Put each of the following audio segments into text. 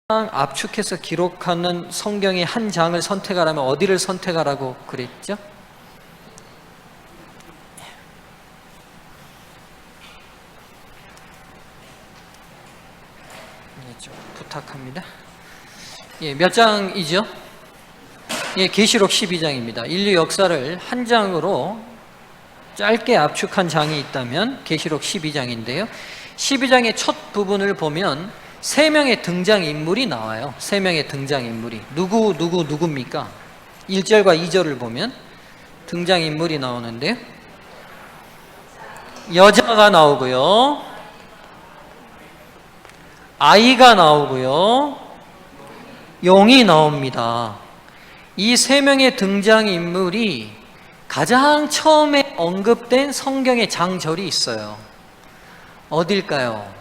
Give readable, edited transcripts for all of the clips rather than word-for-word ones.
압축해서 기록하는 성경의 한 장을 선택하라면 어디를 선택하라고 그랬죠? 좀 부탁합니다. 몇 장이죠? 계시록 12장입니다. 인류 역사를 한 장으로 짧게 압축한 장이 있다면 계시록 12장인데요. 12장의 첫 부분을 보면 세 명의 등장인물이 나와요. 세 명의 등장인물이. 누굽니까? 1절과 2절을 보면 등장인물이 나오는데 여자가 나오고요. 아이가 나오고요. 용이 나옵니다. 이 세 명의 등장인물이 가장 처음에 언급된 성경의 장절이 있어요. 어딜까요?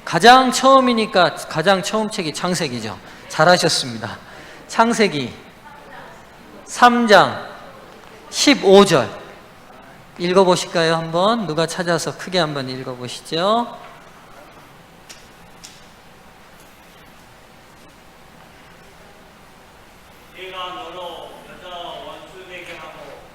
가장 처음이니까 가장 처음 책이 창세기죠. 잘하셨습니다. 창세기 3장 15절 읽어보실까요? 한번 누가 찾아서 크게 한번 읽어보시죠.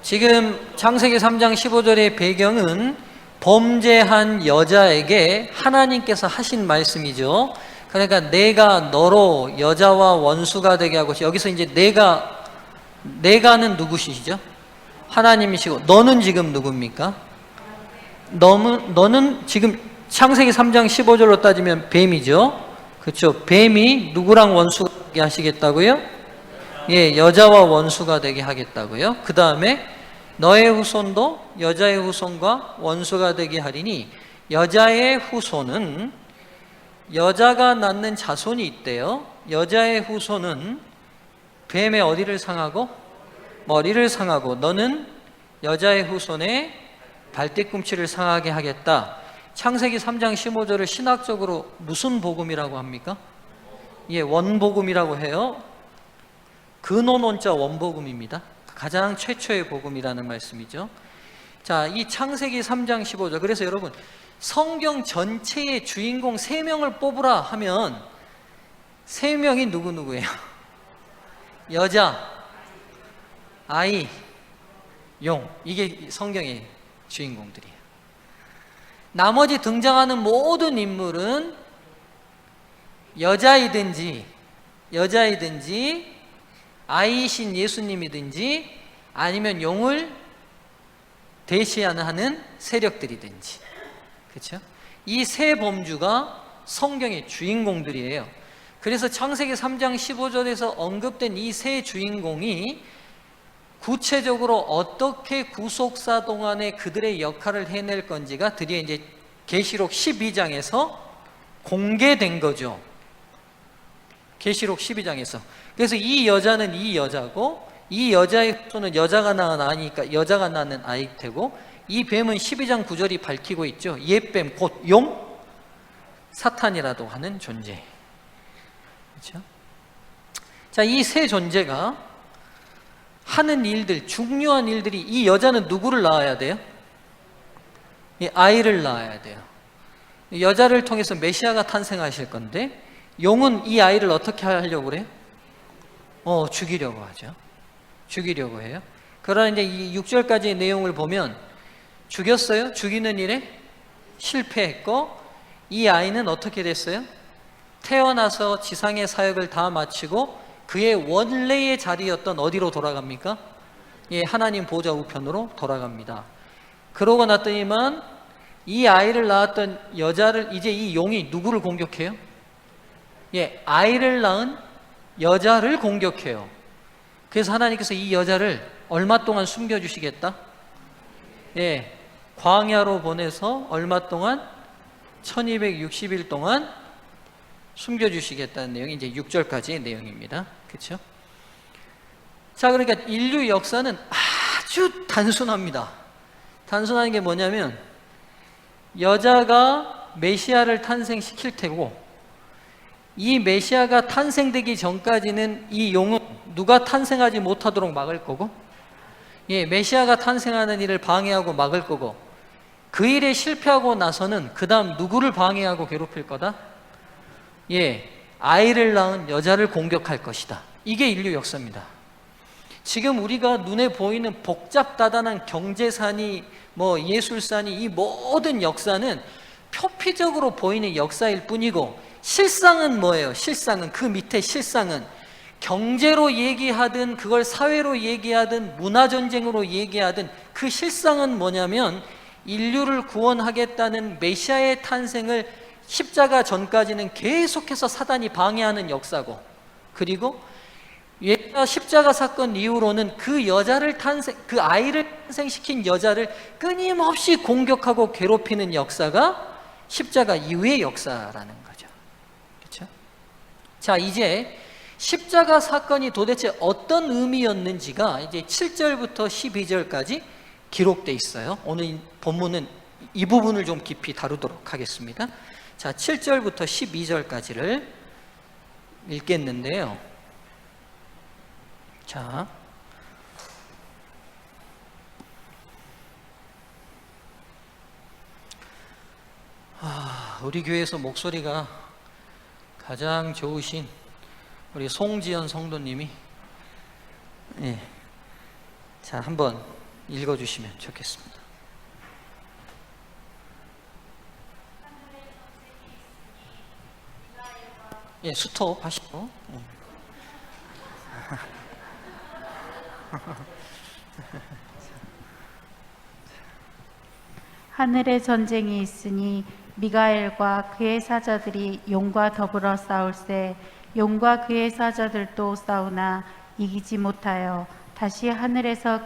지금 창세기 3장 15절의 배경은 범죄한 여자에게 하나님께서 하신 말씀이죠. 그러니까 내가 너로 여자와 원수가 되게 하고, 여기서 이제 내가는 누구시죠? 하나님이시고, 너는 지금 누굽니까? 너는 지금 창세기 3장 15절로 따지면 뱀이죠. 그렇죠? 뱀이 누구랑 원수가 되게 하시겠다고요? 여자와 원수가 되게 하겠다고요. 그 다음에 너의 후손도 여자의 후손과 원수가 되게 하리니, 여자의 후손은 여자가 낳는 자손이 있대요. 여자의 후손은 뱀의 어디를 상하고? 머리를 상하고, 너는 여자의 후손의 발뒤꿈치를 상하게 하겠다. 창세기 3장 15절을 신학적으로 무슨 복음이라고 합니까? 원복음이라고 해요. 근원원자 원복음입니다. 가장 최초의 복음이라는 말씀이죠. 자, 이 창세기 3장 15절. 그래서 여러분, 성경 전체의 주인공 3명을 뽑으라 하면 3명이 누구예요? 여자, 아이, 용. 이게 성경의 주인공들이에요. 나머지 등장하는 모든 인물은 여자이든지 아이신 예수님이든지 아니면 용을 대시하는 세력들이든지, 그렇죠? 이 세 범주가 성경의 주인공들이에요. 그래서 창세기 3장 15절에서 언급된 이 세 주인공이 구체적으로 어떻게 구속사 동안에 그들의 역할을 해낼 건지가 드디어 이제 계시록 12장에서 공개된 거죠. 계시록 12장에서. 그래서 이 여자는 이 여자고, 이 여자의 후손은 여자가 낳은 아이니까 여자가 낳는 아이일 테고, 이 뱀은 12장 9절이 밝히고 있죠. 옛뱀 곧 용, 사탄이라도 하는 존재. 그렇죠? 자, 이 세 존재가 하는 일들, 중요한 일들이, 이 여자는 누구를 낳아야 돼요? 이 아이를 낳아야 돼요. 여자를 통해서 메시아가 탄생하실 건데, 용은 이 아이를 어떻게 하려고 그래요? 죽이려고 하죠. 죽이려고 해요. 그러나 이제 이 6절까지의 내용을 보면 죽였어요. 죽이는 일에 실패했고, 이 아이는 어떻게 됐어요? 태어나서 지상의 사역을 다 마치고 그의 원래의 자리였던 어디로 돌아갑니까? 하나님 보좌 우편으로 돌아갑니다. 그러고 났더니만 이 아이를 낳았던 여자를, 이제 이 용이 누구를 공격해요? 아이를 낳은 여자를 공격해요. 그래서 하나님께서 이 여자를 얼마 동안 숨겨주시겠다? 광야로 보내서 얼마 동안? 1260일 동안 숨겨주시겠다는 내용이 이제 6절까지의 내용입니다. 그렇죠? 자, 그러니까 인류 역사는 아주 단순합니다. 단순한 게 뭐냐면, 여자가 메시아를 탄생시킬 테고, 이 메시아가 탄생되기 전까지는 이 용은 누가 탄생하지 못하도록 막을 거고, 메시아가 탄생하는 일을 방해하고 막을 거고, 그 일에 실패하고 나서는 그 다음 누구를 방해하고 괴롭힐 거다? 아이를 낳은 여자를 공격할 것이다. 이게 인류 역사입니다. 지금 우리가 눈에 보이는 복잡다단한 경제산이 예술산이 이 모든 역사는 표피적으로 보이는 역사일 뿐이고, 실상은 뭐예요? 실상은, 그 밑에 실상은 경제로 얘기하든 그걸 사회로 얘기하든 문화전쟁으로 얘기하든 그 실상은 뭐냐면, 인류를 구원하겠다는 메시아의 탄생을 십자가 전까지는 계속해서 사단이 방해하는 역사고, 그리고 십자가 사건 이후로는 그 아이를 탄생시킨 여자를 끊임없이 공격하고 괴롭히는 역사가 십자가 이후의 역사라는 거죠. 그렇죠? 자, 이제 십자가 사건이 도대체 어떤 의미였는지가 이제 7절부터 12절까지 기록되어 있어요. 오늘 본문은 이 부분을 좀 깊이 다루도록 하겠습니다. 자, 7절부터 12절까지를 읽겠는데요. 자, 우리 교회에서 목소리가 가장 좋으신 우리 송지연 성도님이 자, 한번 읽어주시면 좋겠습니다. 스톱 하시고. 하늘에 전쟁이 있으니 미가엘과 그의 사자들이 용과 더불어 싸울세. 용과 그의 사자들도 싸우나 이기지 못하여 다시 하늘에서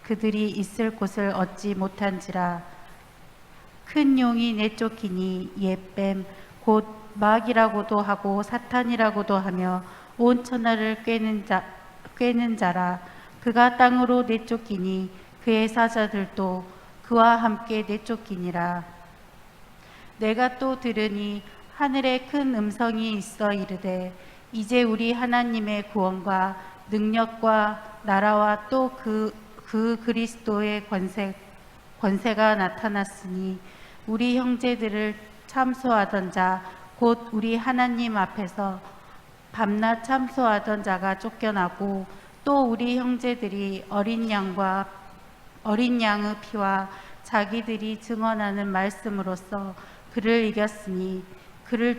그들이 있을 곳을 얻지 못한지라. 큰 용이 내쫓기니 옛뱀 곧 마귀라고도 하고 사탄이라고도 하며 온 천하를 꿰는 자라. 그가 땅으로 내쫓기니 그의 사자들도 그와 함께 내쫓기니라. 내가 또 들으니 하늘에 큰 음성이 있어 이르되, 이제 우리 하나님의 구원과 능력과 나라와 또 그 그리스도의 권세가 나타났으니 우리 형제들을 참소하던 자 곧 우리 하나님 앞에서 밤낮 참소하던 자가 쫓겨나고, 또 우리 형제들이 어린 양의 피와 자기들이 증언하는 말씀으로써 그를 이겼으니 그들은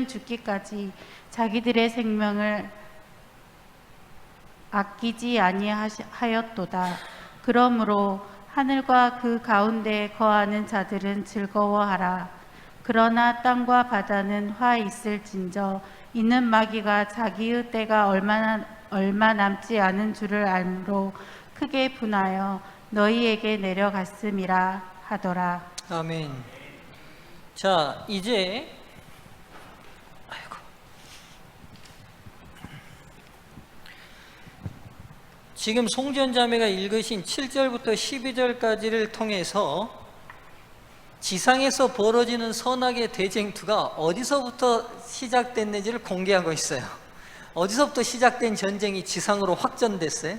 죽기까지 자기들의 생명을 아끼지 아니하였도다. 그러므로 하늘과 그 가운데에 거하는 자들은 즐거워하라. 그러나 땅과 바다는 화 있을진저 이는 마귀가 자기의 때가 얼마 남지 않은 줄을 알므로 크게 분하여 너희에게 내려갔음이라 하더라. 아멘. 자, 이제 지금 송지연 자매가 읽으신 7절부터 12절까지를 통해서 지상에서 벌어지는 선악의 대쟁투가 어디서부터 시작됐는지를 공개하고 있어요. 어디서부터 시작된 전쟁이 지상으로 확전됐어요?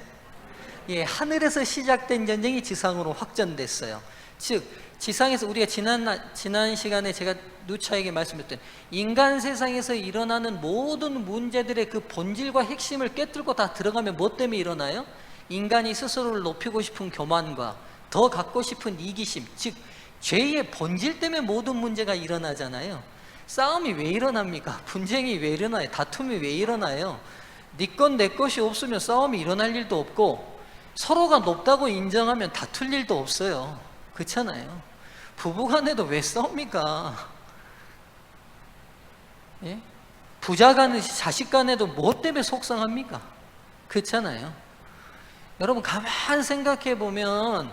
하늘에서 시작된 전쟁이 지상으로 확전됐어요. 즉, 지상에서 우리가 지난 시간에 제가 누차에게 말씀드렸던 인간 세상에서 일어나는 모든 문제들의 그 본질과 핵심을 깨뚫고 다 들어가면 뭐 때문에 일어나요? 인간이 스스로를 높이고 싶은 교만과 더 갖고 싶은 이기심, 즉 죄의 본질 때문에 모든 문제가 일어나잖아요. 싸움이 왜 일어납니까? 분쟁이 왜 일어나요? 다툼이 왜 일어나요? 네 건 내 것이 없으면 싸움이 일어날 일도 없고, 서로가 높다고 인정하면 다툴 일도 없어요. 그렇잖아요. 부부간에도 왜 싸웁니까? 부자간에, 자식간에도 뭐 때문에 속상합니까? 그렇잖아요. 여러분, 가만 생각해 보면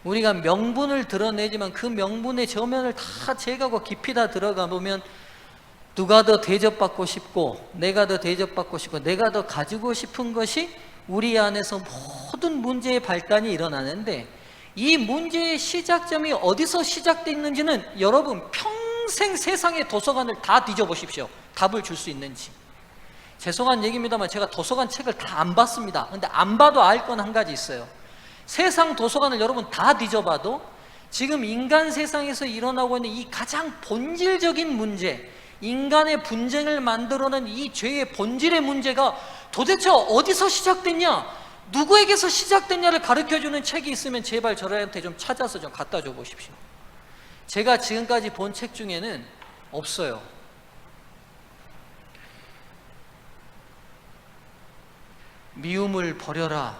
우리가 명분을 드러내지만 그 명분의 저면을 다 제거하고 깊이 다 들어가 보면 누가 더 대접받고 싶고, 내가 더 대접받고 싶고, 내가 더 가지고 싶은 것이 우리 안에서 모든 문제의 발단이 일어나는데, 이 문제의 시작점이 어디서 시작됐는지는 여러분 평생 세상의 도서관을 다 뒤져보십시오. 답을 줄 수 있는지. 죄송한 얘기입니다만 제가 도서관 책을 다 안 봤습니다. 근데 안 봐도 알 건 한 가지 있어요. 세상 도서관을 여러분 다 뒤져봐도 지금 인간 세상에서 일어나고 있는 이 가장 본질적인 문제, 인간의 분쟁을 만들어낸 이 죄의 본질의 문제가 도대체 어디서 시작됐냐, 누구에게서 시작됐냐를 가르쳐주는 책이 있으면 제발 저한테 좀 찾아서 좀 갖다 줘 보십시오. 제가 지금까지 본 책 중에는 없어요. 미움을 버려라,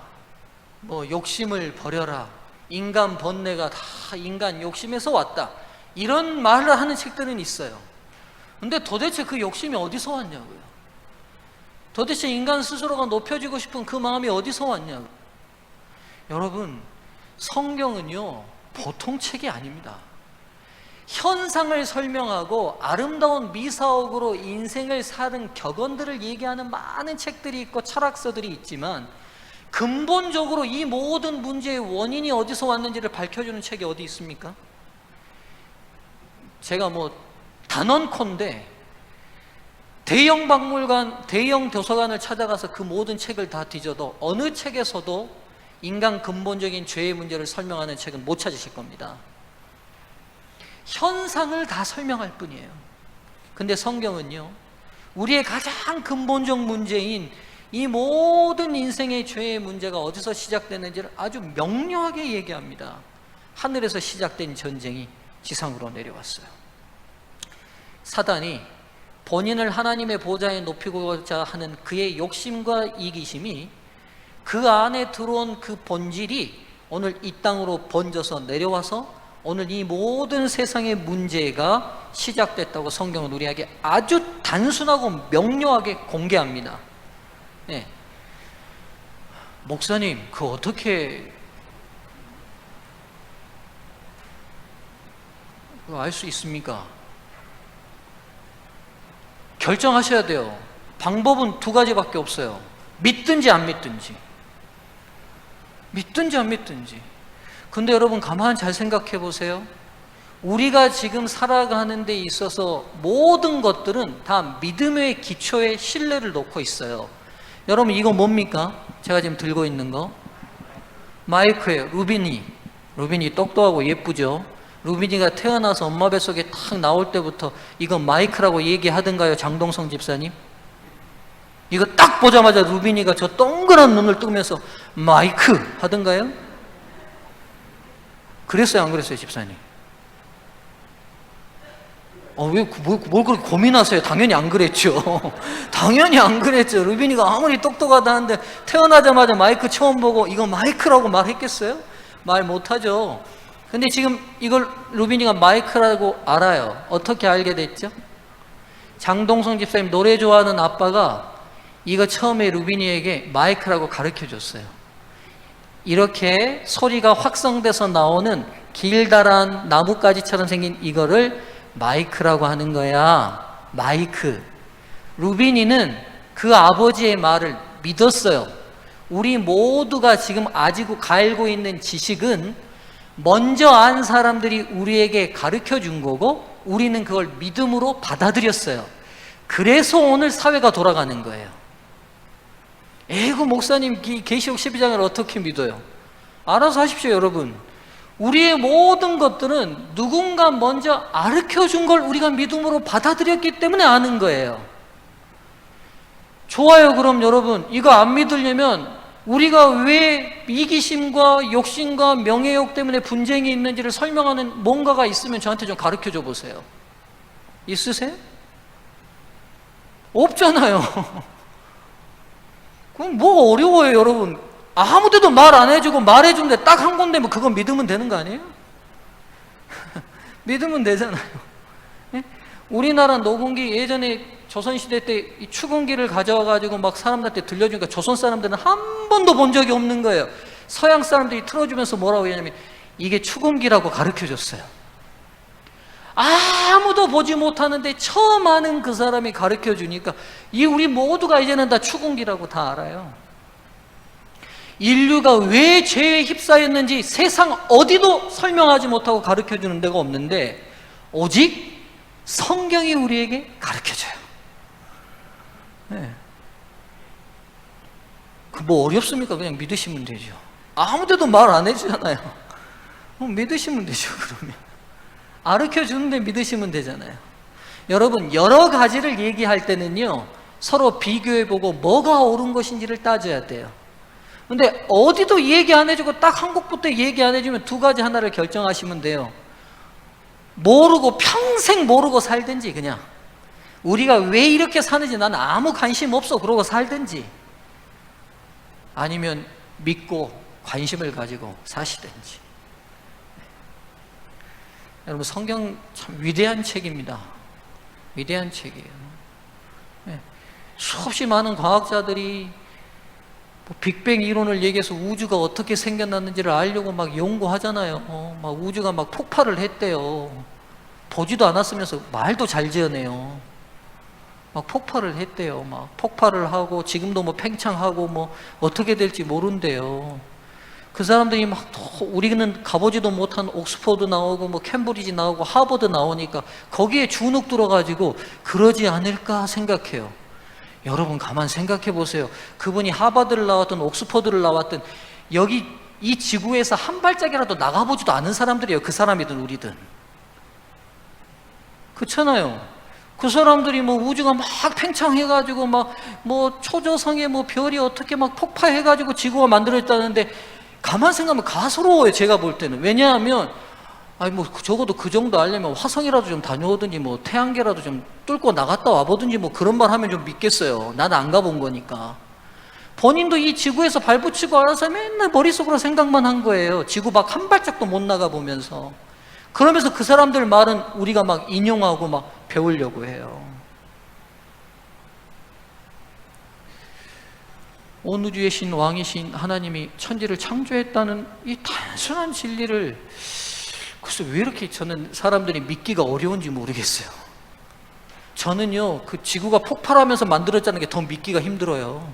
뭐 욕심을 버려라, 인간 번뇌가 다 인간 욕심에서 왔다, 이런 말을 하는 책들은 있어요. 근데 도대체 그 욕심이 어디서 왔냐고요. 도대체 인간 스스로가 높여지고 싶은 그 마음이 어디서 왔냐고요. 여러분, 성경은요 보통 책이 아닙니다. 현상을 설명하고 아름다운 미사옥으로 인생을 사는 격언들을 얘기하는 많은 책들이 있고 철학서들이 있지만, 근본적으로 이 모든 문제의 원인이 어디서 왔는지를 밝혀주는 책이 어디 있습니까? 제가 뭐 단언컨대 대형 박물관, 대형 도서관을 찾아가서 그 모든 책을 다 뒤져도 어느 책에서도 인간 근본적인 죄의 문제를 설명하는 책은 못 찾으실 겁니다. 현상을 다 설명할 뿐이에요. 근데 성경은요, 우리의 가장 근본적 문제인 이 모든 인생의 죄의 문제가 어디서 시작되는지를 아주 명료하게 얘기합니다. 하늘에서 시작된 전쟁이 지상으로 내려왔어요. 사단이 본인을 하나님의 보좌에 높이고자 하는 그의 욕심과 이기심이, 그 안에 들어온 그 본질이 오늘 이 땅으로 번져서 내려와서 오늘 이 모든 세상의 문제가 시작됐다고 성경은 우리에게 아주 단순하고 명료하게 공개합니다. 네. 목사님, 그거 어떻게 알 수 있습니까? 결정하셔야 돼요. 방법은 두 가지밖에 없어요. 믿든지 안 믿든지. 믿든지 안 믿든지. 근데 여러분 가만히 잘 생각해 보세요. 우리가 지금 살아가는 데 있어서 모든 것들은 다 믿음의 기초에 신뢰를 놓고 있어요. 여러분 이거 뭡니까? 제가 지금 들고 있는 거 마이크예요. 루빈이 똑똑하고 예쁘죠? 루빈이가 태어나서 엄마 뱃속에 탁 나올 때부터 이거 마이크라고 얘기하던가요, 장동성 집사님? 이거 딱 보자마자 루빈이가 저 동그란 눈을 뜨면서 마이크 하던가요? 그랬어요, 안 그랬어요, 집사님? 뭘 그렇게 고민하세요? 당연히 안 그랬죠. 당연히 안 그랬죠. 루빈이가 아무리 똑똑하다는데 태어나자마자 마이크 처음 보고 이거 마이크라고 말했겠어요? 말 못하죠. 근데 지금 이걸 루빈이가 마이크라고 알아요. 어떻게 알게 됐죠? 장동성 집사님 노래 좋아하는 아빠가 이거 처음에 루빈이에게 마이크라고 가르쳐 줬어요. 이렇게 소리가 확성돼서 나오는 길다란 나뭇가지처럼 생긴 이거를 마이크라고 하는 거야. 마이크. 루빈이는 그 아버지의 말을 믿었어요. 우리 모두가 지금 알고 있는 지식은 먼저 안 사람들이 우리에게 가르쳐 준 거고 우리는 그걸 믿음으로 받아들였어요. 그래서 오늘 사회가 돌아가는 거예요. 그 목사님 계시록 12장을 어떻게 믿어요? 알아서 하십시오, 여러분. 우리의 모든 것들은 누군가 먼저 가르쳐 준 걸 우리가 믿음으로 받아들였기 때문에 아는 거예요. 좋아요. 그럼 여러분 이거 안 믿으려면 우리가 왜 이기심과 욕심과 명예욕 때문에 분쟁이 있는지를 설명하는 뭔가가 있으면 저한테 좀 가르쳐 줘 보세요. 있으세요? 없잖아요. 그럼 뭐가 어려워요, 여러분? 아무데도 말 안 해주고 말해주는데 딱 한 군데 뭐 그거 믿으면 되는 거 아니에요? 믿으면 되잖아요. 예? 우리나라 녹음기 예전에 조선시대 때 이 축음기를 가져와가지고 막 사람들한테 들려주니까 조선 사람들은 한 번도 본 적이 없는 거예요. 서양 사람들이 틀어주면서 뭐라고 했냐면 이게 축음기라고 가르쳐 줬어요. 아무도 보지 못하는데 처음 아는 그 사람이 가르쳐 주니까 우리 모두가 이제는 다 축음기라고 다 알아요. 인류가 왜 죄에 휩싸였는지 세상 어디도 설명하지 못하고 가르쳐 주는 데가 없는데 오직 성경이 우리에게 가르쳐 줘요. 네. 뭐 어렵습니까? 그냥 믿으시면 되죠. 아무데도 말 안 해주잖아요. 믿으시면 되죠. 그러면 가르쳐주는데 믿으시면 되잖아요. 여러분, 여러 가지를 얘기할 때는요, 서로 비교해보고 뭐가 옳은 것인지를 따져야 돼요. 근데 어디도 얘기 안 해주고 딱 한국부터 얘기 안 해주면 두 가지 하나를 결정하시면 돼요. 모르고 평생 모르고 살든지, 그냥 우리가 왜 이렇게 사는지 나는 아무 관심 없어 그러고 살든지, 아니면 믿고 관심을 가지고 사시든지. 여러분, 성경 참 위대한 책입니다. 위대한 책이에요. 수없이 많은 과학자들이 빅뱅 이론을 얘기해서 우주가 어떻게 생겨났는지를 알려고 막 연구하잖아요. 막 우주가 막 폭발을 했대요. 보지도 않았으면서 말도 잘 지어내요. 막 폭발을 했대요. 막 폭발을 하고 지금도 뭐 팽창하고 뭐 어떻게 될지 모른대요. 그 사람들이 막 우리는 가보지도 못한 옥스퍼드 나오고 뭐 캠브리지 나오고 하버드 나오니까 거기에 주눅 들어가지고 그러지 않을까 생각해요. 여러분, 가만 생각해 보세요. 그분이 하버드를 나왔든 옥스퍼드를 나왔든 여기 이 지구에서 한 발짝이라도 나가보지도 않은 사람들이에요. 그 사람이든 우리든. 그렇잖아요. 그 사람들이 뭐 우주가 막 팽창해가지고 막 뭐 초저성에 뭐 별이 어떻게 막 폭파해가지고 지구가 만들어졌다는데, 가만 생각하면 가소로워요. 제가 볼 때는. 왜냐하면 아니 뭐 적어도 그 정도 알려면 화성이라도 좀 다녀오든지 뭐 태양계라도 좀 뚫고 나갔다 와보든지 뭐 그런 말 하면 좀 믿겠어요. 나는 안 가본 거니까. 본인도 이 지구에서 발붙이고 알아서 맨날 머릿속으로 생각만 한 거예요. 지구 밖 한 발짝도 못 나가보면서. 그러면서 그 사람들 말은 우리가 막 인용하고 막 배우려고 해요. 온 우주의 신, 왕이신 하나님이 천지를 창조했다는 이 단순한 진리를, 글쎄 왜 이렇게 저는 사람들이 믿기가 어려운지 모르겠어요. 저는요, 그 지구가 폭발하면서 만들어졌다는 게 더 믿기가 힘들어요.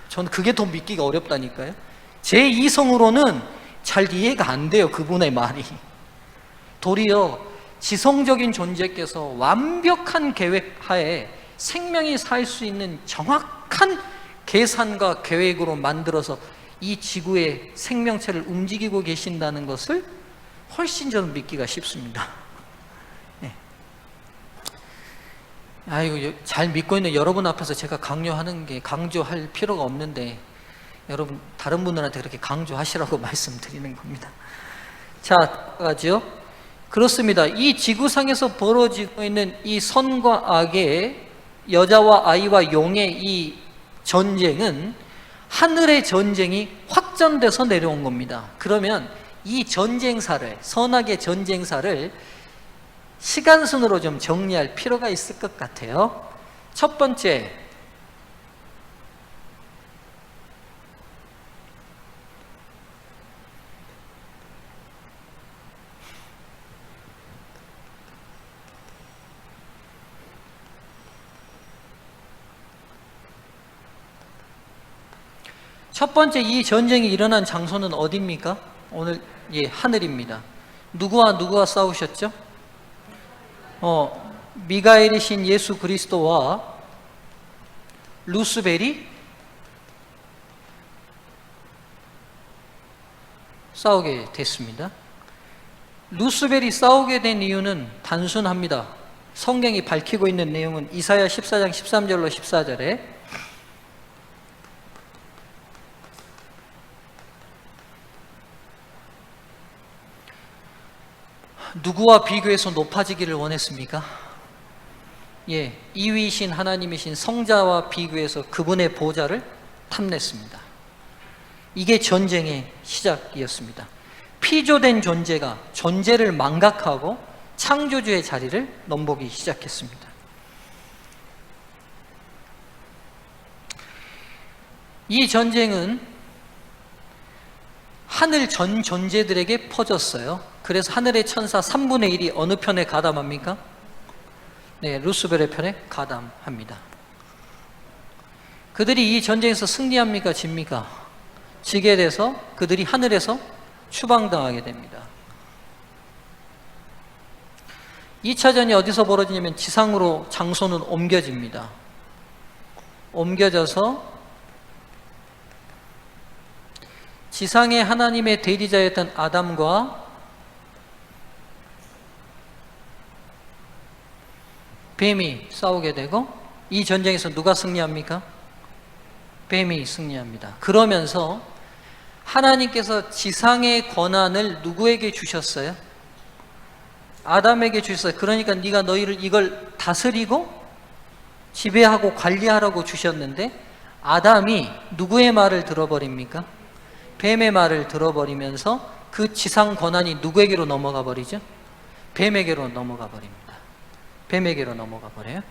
저는 그게 더 믿기가 어렵다니까요. 제 이성으로는 잘 이해가 안 돼요, 그분의 말이. 도리어 지성적인 존재께서 완벽한 계획 하에 생명이 살 수 있는 정확한 계산과 계획으로 만들어서 이 지구의 생명체를 움직이고 계신다는 것을 훨씬 저는 믿기가 쉽습니다. 네. 아이고, 잘 믿고 있는 여러분 앞에서 제가 강조할 필요가 없는데, 여러분 다른 분들한테 그렇게 강조하시라고 말씀드리는 겁니다. 자, 가죠. 그렇습니다. 이 지구상에서 벌어지고 있는 이 선과 악의, 여자와 아이와 용의 이 전쟁은 하늘의 전쟁이 확전돼서 내려온 겁니다. 그러면 이 전쟁사를, 선악의 전쟁사를 시간순으로 좀 정리할 필요가 있을 것 같아요. 첫 번째, 이 전쟁이 일어난 장소는 어디입니까? 오늘 하늘입니다. 누구와 싸우셨죠? 미가엘이신 예수 그리스도와 루스벨이 싸우게 됐습니다. 루스벨이 싸우게 된 이유는 단순합니다. 성경이 밝히고 있는 내용은 이사야 14장 13절로 14절에 누구와 비교해서 높아지기를 원했습니까? 2위이신 하나님이신 성자와 비교해서 그분의 보좌를 탐냈습니다. 이게 전쟁의 시작이었습니다. 피조된 존재가 존재를 망각하고 창조주의 자리를 넘보기 시작했습니다. 이 전쟁은 하늘 전 존재들에게 퍼졌어요. 그래서 하늘의 천사 3분의 1이 어느 편에 가담합니까? 네, 루스벨의 편에 가담합니다. 그들이 이 전쟁에서 승리합니까? 집니까? 지게 돼서 그들이 하늘에서 추방당하게 됩니다. 2차전이 어디서 벌어지냐면 지상으로 장소는 옮겨집니다. 옮겨져서 지상의 하나님의 대리자였던 아담과 뱀이 싸우게 되고, 이 전쟁에서 누가 승리합니까? 뱀이 승리합니다. 그러면서 하나님께서 지상의 권한을 누구에게 주셨어요? 아담에게 주셨어요. 그러니까 네가 너희를 이걸 다스리고 지배하고 관리하라고 주셨는데, 아담이 누구의 말을 들어버립니까? 뱀의 말을 들어버리면서 그 지상 권한이 누구에게로 넘어가 버리죠? 뱀에게로 넘어가 버립니다. 뱀에게로 넘어가 버려요.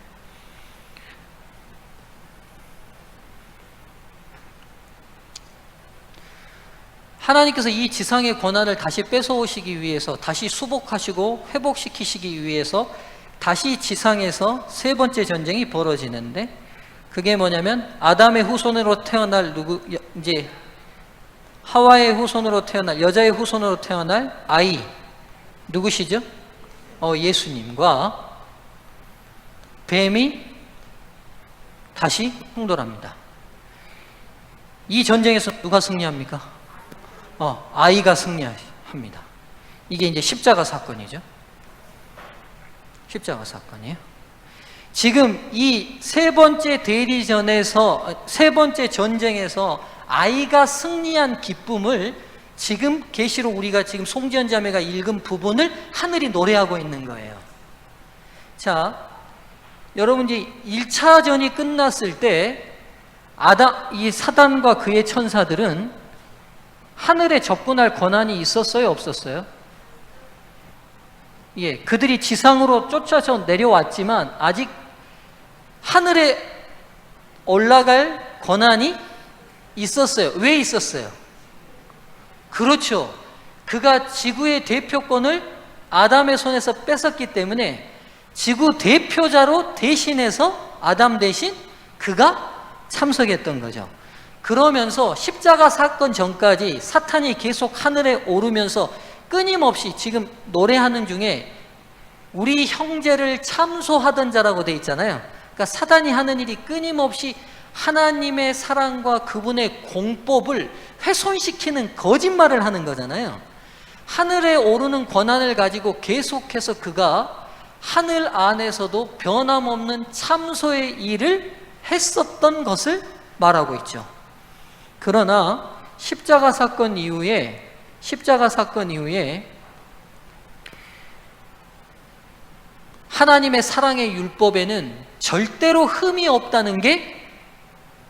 하나님께서 이 지상의 권한을 다시 뺏어오시기 위해서, 다시 수복하시고 회복시키시기 위해서 다시 지상에서 세 번째 전쟁이 벌어지는데, 그게 뭐냐면 아담의 후손으로 태어날 이제 하와의 후손으로 태어날, 여자의 후손으로 태어날 아이 누구시죠? 예수님과 뱀이 다시 충돌합니다. 이 전쟁에서 누가 승리합니까? 아이가 승리합니다. 이게 이제 십자가 사건이죠. 십자가 사건이에요. 지금 이 세 번째 대리전에서, 세 번째 전쟁에서 아이가 승리한 기쁨을 지금 계시록 우리가 지금 송지연 자매가 읽은 부분을 하늘이 노래하고 있는 거예요. 자, 여러분 이제 1차 전이 끝났을 때 이 사단과 그의 천사들은 하늘에 접근할 권한이 있었어요, 없었어요? 예, 그들이 지상으로 쫓아서 내려왔지만 아직 하늘에 올라갈 권한이 있었어요. 왜 있었어요? 그렇죠. 그가 지구의 대표권을 아담의 손에서 뺏었기 때문에 지구 대표자로 대신해서 아담 대신 그가 참석했던 거죠. 그러면서 십자가 사건 전까지 사탄이 계속 하늘에 오르면서 끊임없이 지금 노래하는 중에 우리 형제를 참소하던 자라고 돼 있잖아요. 그러니까 사단이 하는 일이 끊임없이 하나님의 사랑과 그분의 공법을 훼손시키는 거짓말을 하는 거잖아요. 하늘에 오르는 권한을 가지고 계속해서 그가 하늘 안에서도 변함없는 참소의 일을 했었던 것을 말하고 있죠. 그러나 십자가 사건 이후에 하나님의 사랑의 율법에는 절대로 흠이 없다는 게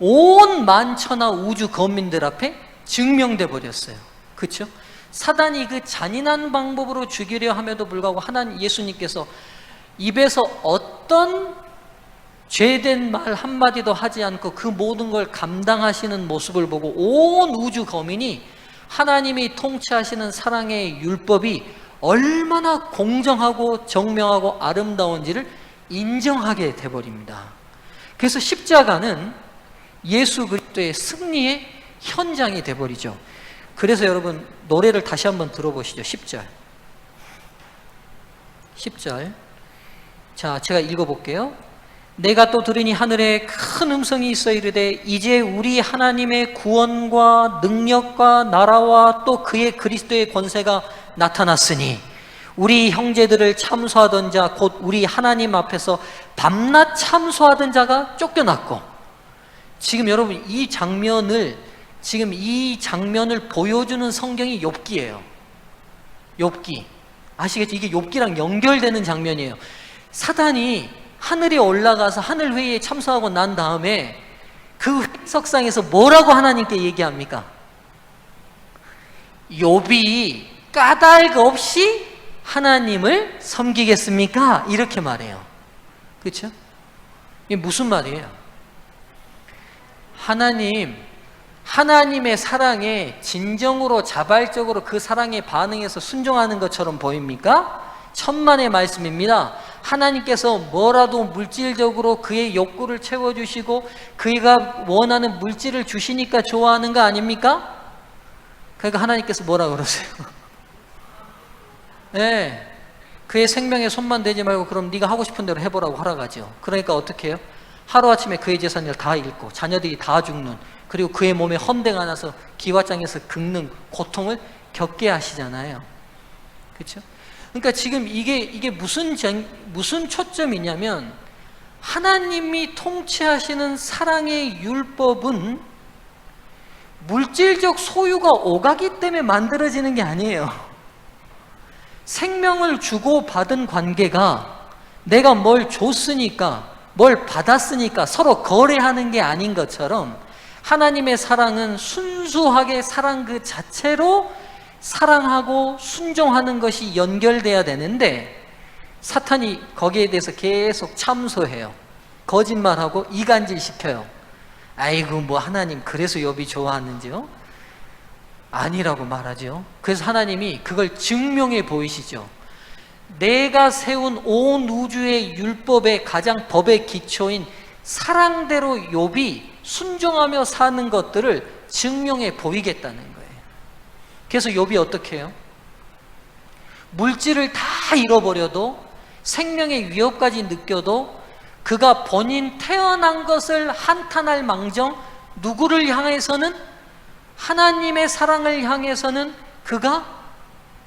온 만천하 우주 거민들 앞에 증명돼 버렸어요. 그렇죠? 사단이 그 잔인한 방법으로 죽이려 함에도 불구하고 예수님께서 입에서 어떤 죄된 말 한마디도 하지 않고 그 모든 걸 감당하시는 모습을 보고 온 우주 거민이 하나님이 통치하시는 사랑의 율법이 얼마나 공정하고 정명하고 아름다운지를 인정하게 돼버립니다. 그래서 십자가는 예수 그리스도의 승리의 현장이 돼버리죠. 그래서 여러분 노래를 다시 한번 들어보시죠. 10절. 자, 제가 읽어볼게요. 내가 또 들으니 하늘에 큰 음성이 있어 이르되 이제 우리 하나님의 구원과 능력과 나라와 또 그의 그리스도의 권세가 나타났으니 우리 형제들을 참소하던 자 곧 우리 하나님 앞에서 밤낮 참소하던 자가 쫓겨났고. 지금 여러분 이 장면을 보여주는 성경이 욥기예요. 욥기 아시겠죠? 이게 욥기랑 연결되는 장면이에요. 사단이 하늘에 올라가서 하늘 회의에 참석하고 난 다음에 그 회석상에서 뭐라고 하나님께 얘기합니까? 욥이 까닭 없이 하나님을 섬기겠습니까? 이렇게 말해요. 그렇죠? 이게 무슨 말이에요? 하나님의 사랑에 진정으로 자발적으로 그 사랑에 반응해서 순종하는 것처럼 보입니까? 천만의 말씀입니다. 하나님께서 뭐라도 물질적으로 그의 욕구를 채워주시고 그가 원하는 물질을 주시니까 좋아하는 거 아닙니까? 그러니까 하나님께서 뭐라 그러세요? 네, 그의 생명에 손만 대지 말고 그럼 네가 하고 싶은 대로 해보라고 허락하죠. 그러니까 어떻게 해요? 하루아침에 그의 재산을 다 잃고 자녀들이 다 죽는, 그리고 그의 몸에 헌대가 나서 기와장에서 긁는 고통을 겪게 하시잖아요. 그렇죠? 그러니까 지금 이게 무슨 초점이냐면, 하나님이 통치하시는 사랑의 율법은 물질적 소유가 오가기 때문에 만들어지는 게 아니에요. 생명을 주고 받은 관계가 내가 뭘 줬으니까, 뭘 받았으니까 서로 거래하는 게 아닌 것처럼, 하나님의 사랑은 순수하게 사랑 그 자체로 사랑하고 순종하는 것이 연결돼야 되는데, 사탄이 거기에 대해서 계속 참소해요. 거짓말하고 이간질시켜요. 아이고 뭐 하나님 그래서 욥이 좋아하는지요? 아니라고 말하죠. 그래서 하나님이 그걸 증명해 보이시죠. 내가 세운 온 우주의 율법의 가장 법의 기초인 사랑대로 욥이 순종하며 사는 것들을 증명해 보이겠다는 거예요. 그래서 욥이 어떻게 해요? 물질을 다 잃어버려도, 생명의 위협까지 느껴도 그가 본인 태어난 것을 한탄할 망정, 누구를 향해서는, 하나님의 사랑을 향해서는 그가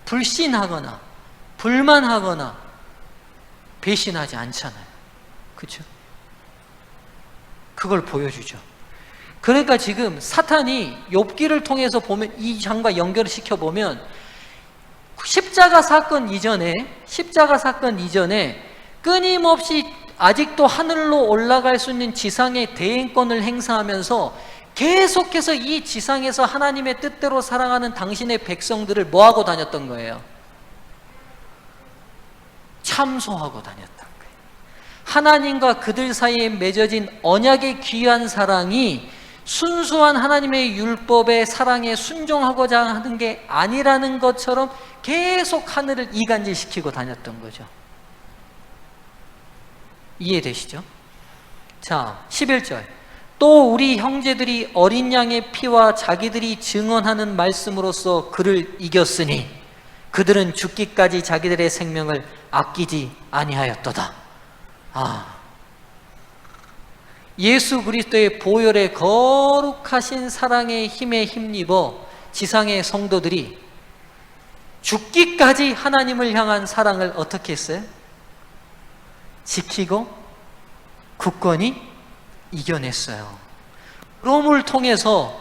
불신하거나 불만하거나 배신하지 않잖아요. 그렇죠? 그걸 보여주죠. 그러니까 지금 사탄이 욥기를 통해서 보면, 이 장과 연결을 시켜보면, 십자가 사건 이전에 끊임없이 아직도 하늘로 올라갈 수 있는 지상의 대행권을 행사하면서 계속해서 이 지상에서 하나님의 뜻대로 살아가는 당신의 백성들을 뭐하고 다녔던 거예요? 참소하고 다녔던 거예요. 하나님과 그들 사이에 맺어진 언약의 귀한 사랑이 순수한 하나님의 율법의 사랑에 순종하고자 하는 게 아니라는 것처럼 계속 하늘을 이간질시키고 다녔던 거죠. 이해되시죠? 자, 11절. 또 우리 형제들이 어린 양의 피와 자기들이 증언하는 말씀으로써 그를 이겼으니 그들은 죽기까지 자기들의 생명을 아끼지 아니하였도다. 예수 그리스도의 보혈의 거룩하신 사랑의 힘에 힘입어 지상의 성도들이 죽기까지 하나님을 향한 사랑을 어떻게 했어요? 지키고 굳건히 이겨냈어요. 그럼을 통해서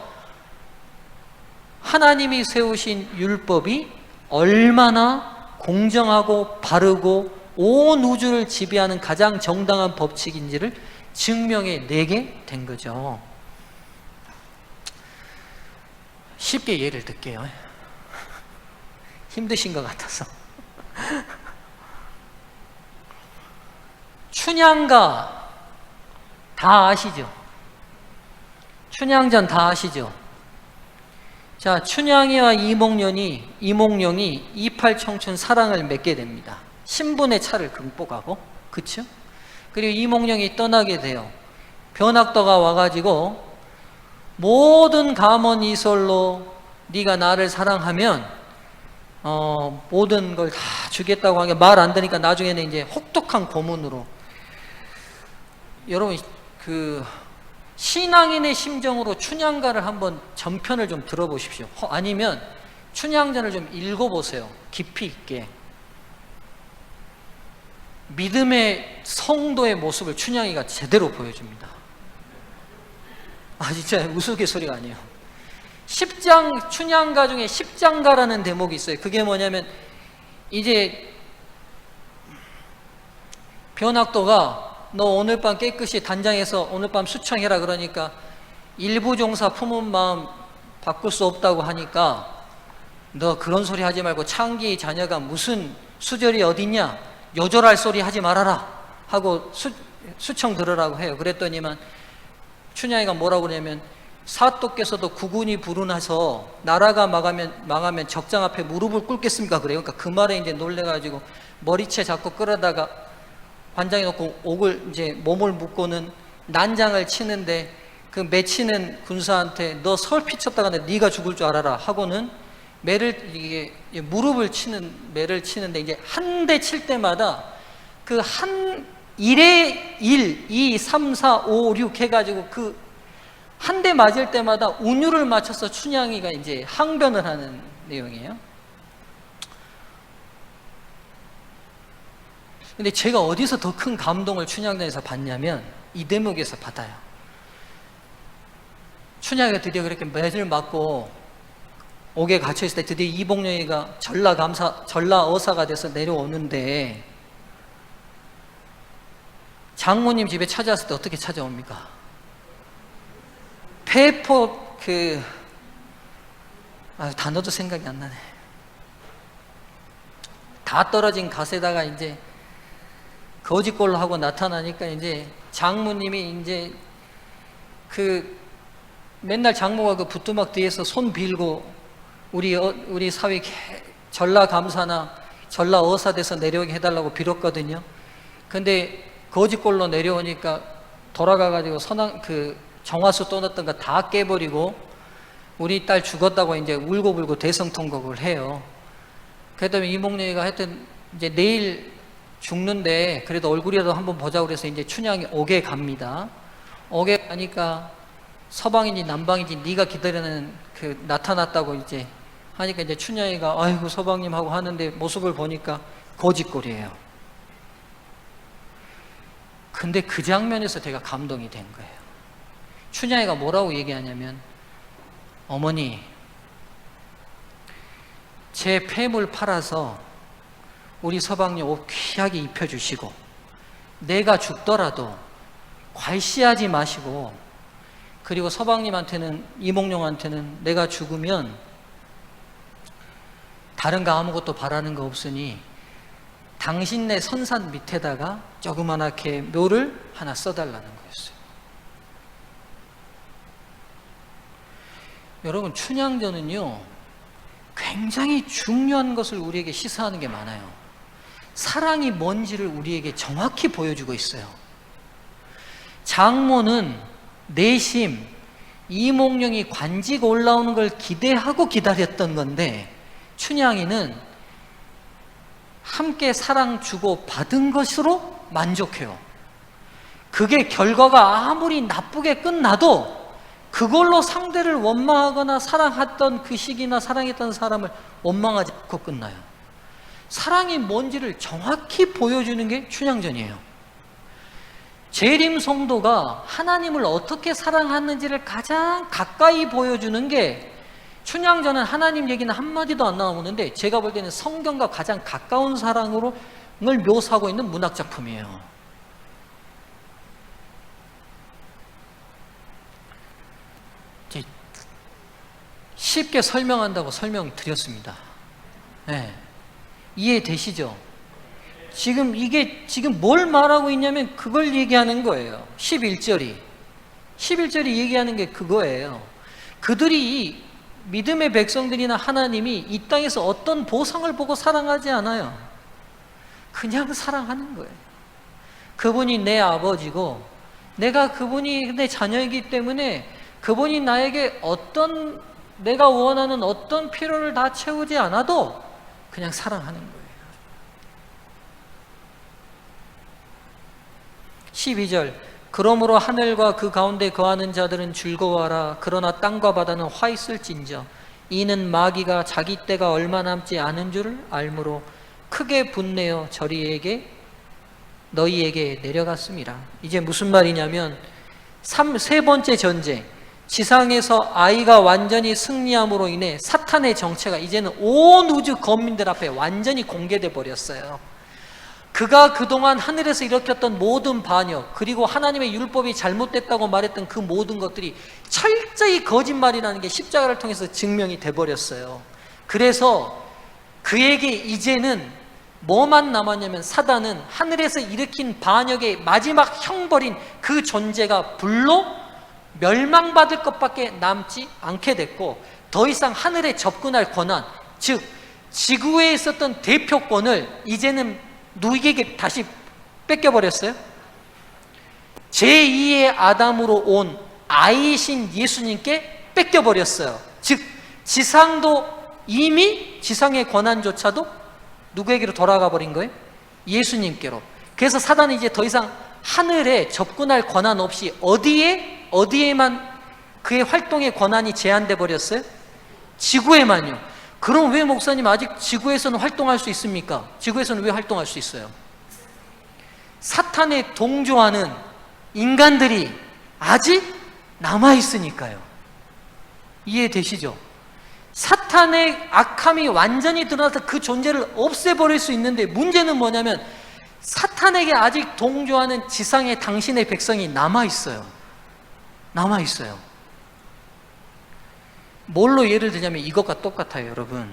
하나님이 세우신 율법이 얼마나 공정하고 바르고 온 우주를 지배하는 가장 정당한 법칙인지를 증명해내게 된 거죠. 쉽게 예를 들게요. 힘드신 것 같아서. 춘향가 다 아시죠? 춘향전 다 아시죠? 자, 춘향이와 이몽룡이 이팔청춘 사랑을 맺게 됩니다. 신분의 차를 극복하고, 그쵸? 그리고 이몽룡이 떠나게 돼요. 변학도가 와가지고 모든 감언이설로 네가 나를 사랑하면 모든 걸 다 주겠다고 하게 말 안 되니까 나중에는 이제 혹독한 고문으로. 여러분 그 신앙인의 심정으로 춘향가를 한번 전편을 좀 들어보십시오. 아니면 춘향전을 좀 읽어보세요. 깊이 있게. 믿음의 성도의 모습을 춘향이가 제대로 보여줍니다. 진짜 우스갯소리가 아니에요. 춘향가 중에 십장가라는 대목이 있어요. 그게 뭐냐면, 이제 변학도가 너 오늘 밤 깨끗이 단장해서 오늘 밤 수청해라 그러니까, 일부종사 품은 마음 바꿀 수 없다고 하니까, 너 그런 소리 하지 말고 창기 자녀가 무슨 수절이 어딨냐, 요절할 소리 하지 말아라 하고 수청 들으라고 해요. 그랬더니만 춘향이가 뭐라고 그러냐면, 사또께서도 구군이 불운해서 나라가 망하면 적장 앞에 무릎을 꿇겠습니까? 그래요. 그러니까 그 말에 이제 놀래가지고 머리채 잡고 끌어다가 관장에 놓고 옥을 이제 몸을 묶고는 난장을 치는데, 그 매치는 군사한테 너 설 피쳤다가 네가 죽을 줄 알아라 하고는 무릎을 치는 매를 치는데, 이제 한 대 칠 때마다 그 한 1에 1, 2, 3, 4, 5, 6 해가지고 그 한 대 맞을 때마다 운율을 맞춰서 춘향이가 이제 항변을 하는 내용이에요. 근데 제가 어디서 더 큰 감동을 춘향전에서 받냐면 이 대목에서 받아요. 춘향이가 드디어 그렇게 매를 맞고 옥에 갇혀있을 때 드디어 이복령이가 전라어사가 돼서 내려오는데 장모님 집에 찾아왔을 때 어떻게 찾아옵니까? 페포 단어도 생각이 안 나네. 다 떨어진 갓에다가 이제 거짓골로 하고 나타나니까 이제 장모님이 이제 맨날 장모가 그 부뚜막 뒤에서 손 빌고 우리 사위 전라 감사나 전라 어사 돼서 내려오게 해달라고 빌었거든요. 근데 거짓골로 내려오니까 돌아가가지고 정화수 떠났던 거 다 깨버리고 우리 딸 죽었다고 이제 울고불고 대성통곡을 해요. 그랬더니 이몽룡이가 하여튼 이제 내일 죽는데 그래도 얼굴이라도 한번 보자고 그래서 이제 춘향이 옥에 갑니다. 옥에 가니까 서방인지 남방인지 네가 기다리는 나타났다고 이제 하니까 이제 춘향이가 아이고 서방님 하고 하는데 모습을 보니까 거짓골이에요. 근데 그 장면에서 제가 감동이 된 거예요. 춘향이가 뭐라고 얘기하냐면 어머니 제 폐물 팔아서 우리 서방님 옷 귀하게 입혀주시고 내가 죽더라도 괄시하지 마시고 그리고 서방님한테는 이몽룡한테는 내가 죽으면 다른 거 아무것도 바라는 거 없으니 당신네 선산 밑에다가 조그만하게 묘를 하나 써달라는 거였어요. 여러분 춘향전은요 굉장히 중요한 것을 우리에게 시사하는 게 많아요. 사랑이 뭔지를 우리에게 정확히 보여주고 있어요. 장모는 내심 이몽룡이 관직 올라오는 걸 기대하고 기다렸던 건데 춘향이는 함께 사랑 주고 받은 것으로 만족해요. 그게 결과가 아무리 나쁘게 끝나도 그걸로 상대를 원망하거나 사랑했던 그 시기나 사랑했던 사람을 원망하지 않고 끝나요. 사랑이 뭔지를 정확히 보여주는 게 춘향전이에요. 재림 성도가 하나님을 어떻게 사랑하는지를 가장 가까이 보여주는 게 춘향전은 하나님 얘기는 한마디도 안 나오는데 제가 볼 때는 성경과 가장 가까운 사랑을 묘사하고 있는 문학작품이에요. 쉽게 설명한다고 설명드렸습니다. 네. 이해되시죠? 지금 뭘 말하고 있냐면 그걸 얘기하는 거예요. 11절이 얘기하는 게 그거예요. 그들이 믿음의 백성들이나 하나님이 이 땅에서 어떤 보상을 보고 사랑하지 않아요. 그냥 사랑하는 거예요. 그분이 내 아버지고 내가 그분이 내 자녀이기 때문에 그분이 나에게 내가 원하는 어떤 필요를 다 채우지 않아도 그냥 사랑하는 거예요. 12절 그러므로 하늘과 그 가운데 거하는 자들은 즐거워하라. 그러나 땅과 바다는 화 있을진저 이는 마귀가 자기 때가 얼마 남지 않은 줄을 알므로 크게 분내어 너희에게 내려갔습니다. 이제 무슨 말이냐면 세 번째 전쟁 지상에서 아이가 완전히 승리함으로 인해 사탄의 정체가 이제는 온 우주 거민들 앞에 완전히 공개돼 버렸어요. 그가 그동안 하늘에서 일으켰던 모든 반역 그리고 하나님의 율법이 잘못됐다고 말했던 그 모든 것들이 철저히 거짓말이라는 게 십자가를 통해서 증명이 돼버렸어요. 그래서 그에게 이제는 뭐만 남았냐면 사단은 하늘에서 일으킨 반역의 마지막 형벌인 그 존재가 불로 멸망받을 것밖에 남지 않게 됐고 더 이상 하늘에 접근할 권한 즉 지구에 있었던 대표권을 이제는 누구에게 다시 뺏겨버렸어요? 제2의 아담으로 온 아이신 예수님께 뺏겨버렸어요. 즉 지상도 이미 지상의 권한조차도 누구에게로 돌아가 버린 거예요? 예수님께로. 그래서 사단은 이제 더 이상 하늘에 접근할 권한 없이 어디에만 그의 활동의 권한이 제한돼 버렸어요? 지구에만요. 그럼 왜 목사님 아직 지구에서는 활동할 수 있습니까? 지구에서는 왜 활동할 수 있어요? 사탄에 동조하는 인간들이 아직 남아있으니까요. 이해되시죠? 사탄의 악함이 완전히 드러나서 그 존재를 없애버릴 수 있는데, 문제는 뭐냐면 사탄에게 아직 동조하는 지상의 당신의 백성이 남아있어요. 남아있어요. 뭘로 예를 들냐면 이것과 똑같아요, 여러분.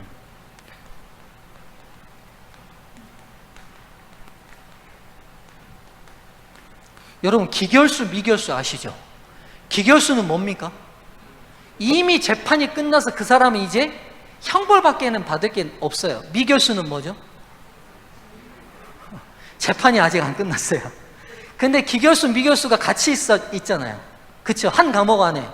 여러분, 기결수, 미결수 아시죠? 기결수는 뭡니까? 이미 재판이 끝나서 그 사람은 이제 형벌밖에는 받을 게 없어요. 미결수는 뭐죠? 재판이 아직 안 끝났어요. 근데 기결수, 미결수가 같이 있잖아요. 그렇죠? 한 감옥 안에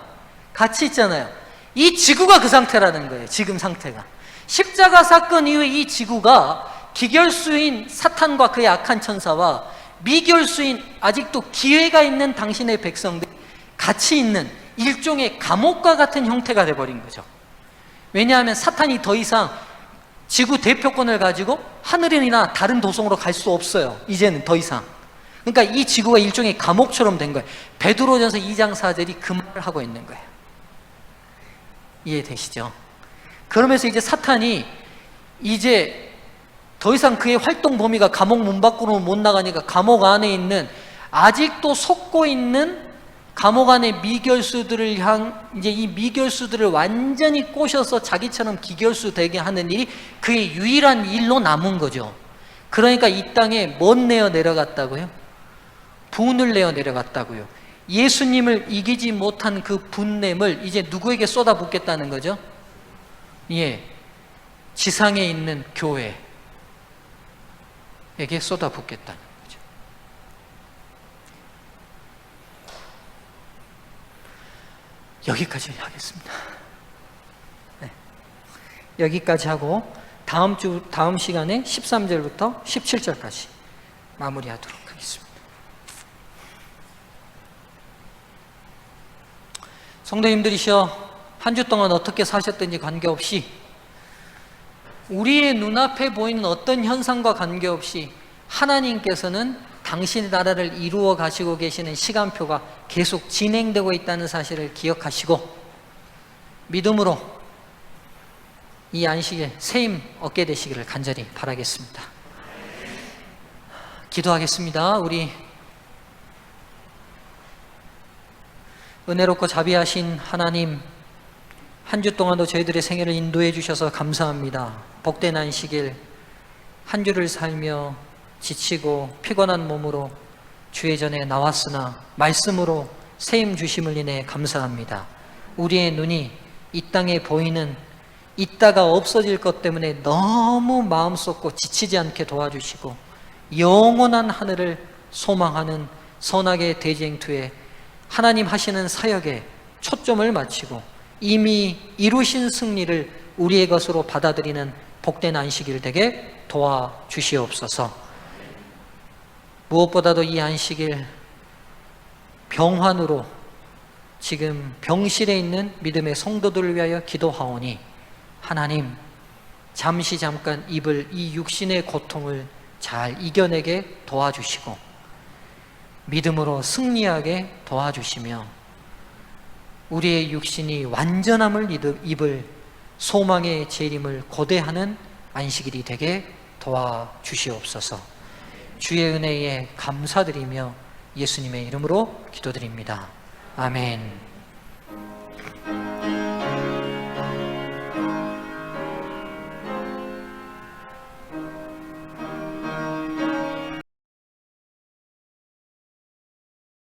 같이 있잖아요. 이 지구가 그 상태라는 거예요. 지금 상태가. 십자가 사건 이후에 이 지구가 기결수인 사탄과 그의 악한 천사와 미결수인 아직도 기회가 있는 당신의 백성들이 같이 있는 일종의 감옥과 같은 형태가 돼버린 거죠. 왜냐하면 사탄이 더 이상 지구 대표권을 가지고 하늘이나 다른 도성으로 갈 수 없어요. 이제는 더 이상. 그러니까 이 지구가 일종의 감옥처럼 된 거예요. 베드로전서 2장 4절이 그 말을 하고 있는 거예요. 이해되시죠? 그러면서 이제 사탄이 이제 더 이상 그의 활동 범위가 감옥 문 밖으로 못 나가니까 감옥 안에 있는 아직도 속고 있는 감옥 안의 미결수들을 이제 이 미결수들을 완전히 꼬셔서 자기처럼 기결수 되게 하는 일이 그의 유일한 일로 남은 거죠. 그러니까 이 땅에 뭔 내어 내려갔다고요? 분을 내어 내려갔다고요. 예수님을 이기지 못한 그 분냄을 이제 누구에게 쏟아붓겠다는 거죠? 예, 지상에 있는 교회에게 쏟아붓겠다는 거죠. 여기까지 하겠습니다. 네. 여기까지 하고 다음 시간에 13절부터 17절까지 마무리하도록 하겠습니다. 성도님들이시여, 한 주 동안 어떻게 사셨든지 관계없이, 우리의 눈앞에 보이는 어떤 현상과 관계없이 하나님께서는 당신의 나라를 이루어 가시고 계시는 시간표가 계속 진행되고 있다는 사실을 기억하시고 믿음으로 이 안식에 새 힘 얻게 되시기를 간절히 바라겠습니다. 기도하겠습니다. 우리 은혜롭고 자비하신 하나님, 한 주 동안도 저희들의 생애를 인도해 주셔서 감사합니다. 복된 안식일, 한 주를 살며 지치고 피곤한 몸으로 주의 전에 나왔으나 말씀으로 새 힘 주심을 인해 감사합니다. 우리의 눈이 이 땅에 보이는 있다가 없어질 것 때문에 너무 마음 쏟고 지치지 않게 도와주시고 영원한 하늘을 소망하는 선악의 대쟁투에 하나님 하시는 사역에 초점을 맞추고 이미 이루신 승리를 우리의 것으로 받아들이는 복된 안식일 되게 도와주시옵소서. 무엇보다도 이 안식일 병환으로 지금 병실에 있는 믿음의 성도들을 위하여 기도하오니 하나님, 잠깐 입을 이 육신의 고통을 잘 이겨내게 도와주시고 믿음으로 승리하게 도와주시며 우리의 육신이 완전함을 입을 소망의 재림을 고대하는 안식일이 되게 도와주시옵소서. 주의 은혜에 감사드리며 예수님의 이름으로 기도드립니다. 아멘.